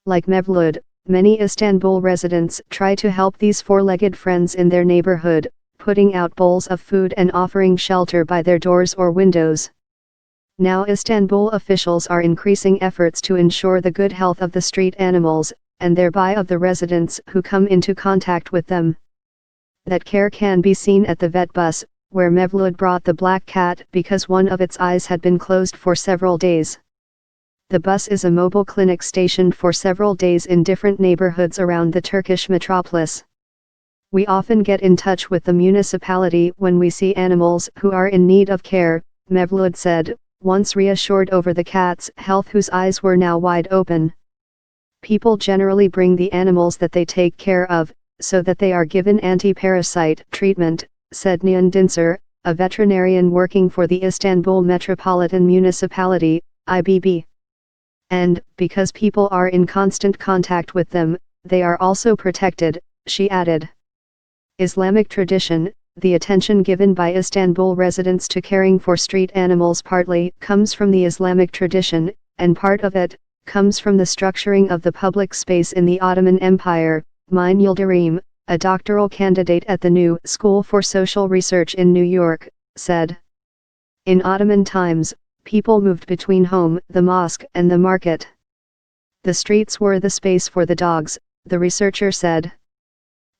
Like Mevlude, many Istanbul residents try to help these four-legged friends in their neighborhood, putting out bowls of food and offering shelter by their doors or windows. Now Istanbul officials are increasing efforts to ensure the good health of the street animals, and thereby of the residents who come into contact with them. That care can be seen at the vet bus, where Mevlude brought the black cat because one of its eyes had been closed for several days. The bus is a mobile clinic stationed for several days in different neighborhoods around the Turkish metropolis. We often get in touch with the municipality when we see animals who are in need of care, Mevlude said, once reassured over the cat's health whose eyes were now wide open. People generally bring the animals that they take care of, so that they are given anti-parasite treatment, said Nihan Dincer, a veterinarian working for the Istanbul Metropolitan Municipality, IBB. And, because people are in constant contact with them, they are also protected, she added. Islamic tradition, the attention given by Istanbul residents to caring for street animals partly comes from the Islamic tradition, and part of it comes from the structuring of the public space in the Ottoman Empire, Mine Yildirim, a doctoral candidate at the New School for Social Research in New York, said. In Ottoman times, people moved between home, the mosque, and the market. The streets were the space for the dogs, the researcher said.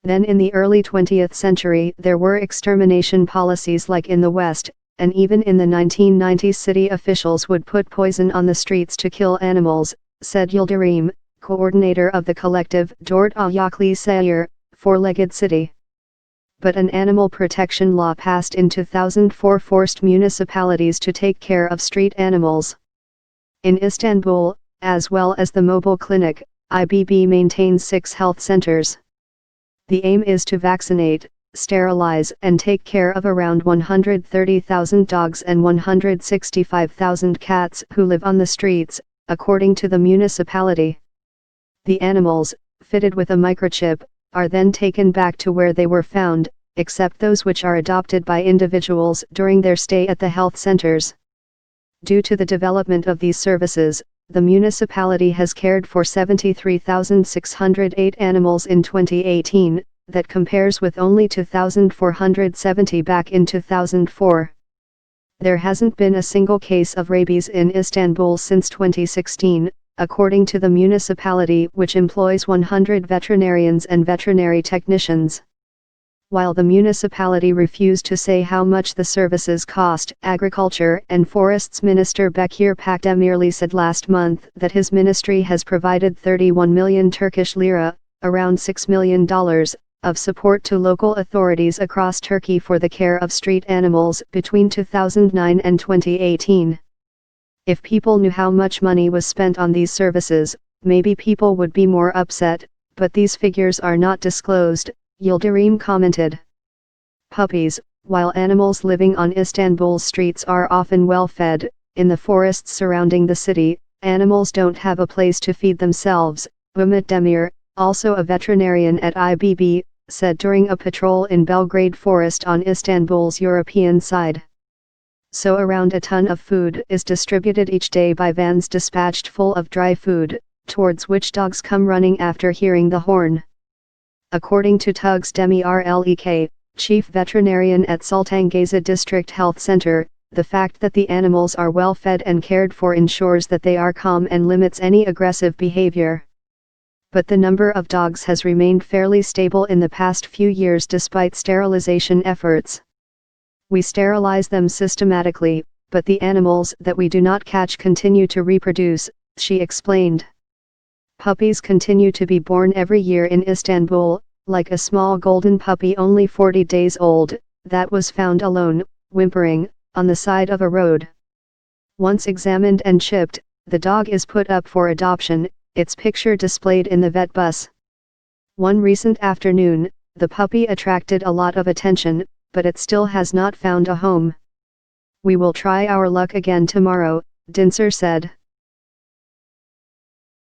Then in the early 20th century there were extermination policies like in the West, and even in the 1990s city officials would put poison on the streets to kill animals, said Yildirim, coordinator of the collective Dort Ayakli Sayır, Four-Legged City. But an animal protection law passed in 2004 forced municipalities to take care of street animals. In Istanbul, as well as the mobile clinic, IBB maintains 6 health centers. The aim is to vaccinate, sterilize and take care of around 130,000 dogs and 165,000 cats who live on the streets, according to the municipality. The animals, fitted with a microchip, are then taken back to where they were found, except those which are adopted by individuals during their stay at the health centers. Due to the development of these services, the municipality has cared for 73,608 animals in 2018, that compares with only 2,470 back in 2004. There hasn't been a single case of rabies in Istanbul since 2016, according to the municipality, which employs 100 veterinarians and veterinary technicians. While the municipality refused to say how much the services cost, Agriculture and Forests Minister Bekir Pakdemirli said last month that his ministry has provided 31 million Turkish lira, around $6 million, of support to local authorities across Turkey for the care of street animals between 2009 and 2018. If people knew how much money was spent on these services, maybe people would be more upset, but these figures are not disclosed, Yildirim commented. Puppies, while animals living on Istanbul's streets are often well fed, in the forests surrounding the city, animals don't have a place to feed themselves, Umut Demir, also a veterinarian at IBB, said during a patrol in Belgrade Forest on Istanbul's European side. So around a ton of food is distributed each day by vans dispatched full of dry food, towards which dogs come running after hearing the horn. According to Tugs Demirlek, chief veterinarian at Sultangazi District Health Center, the fact that the animals are well fed and cared for ensures that they are calm and limits any aggressive behavior. But the number of dogs has remained fairly stable in the past few years despite sterilization efforts. We sterilize them systematically, but the animals that we do not catch continue to reproduce, she explained. Puppies continue to be born every year in Istanbul, like a small golden puppy only 40 days old, that was found alone, whimpering, on the side of a road. Once examined and chipped, the dog is put up for adoption, its picture displayed in the vet bus. One recent afternoon, the puppy attracted a lot of attention, but it still has not found a home. We will try our luck again tomorrow, Dincer said.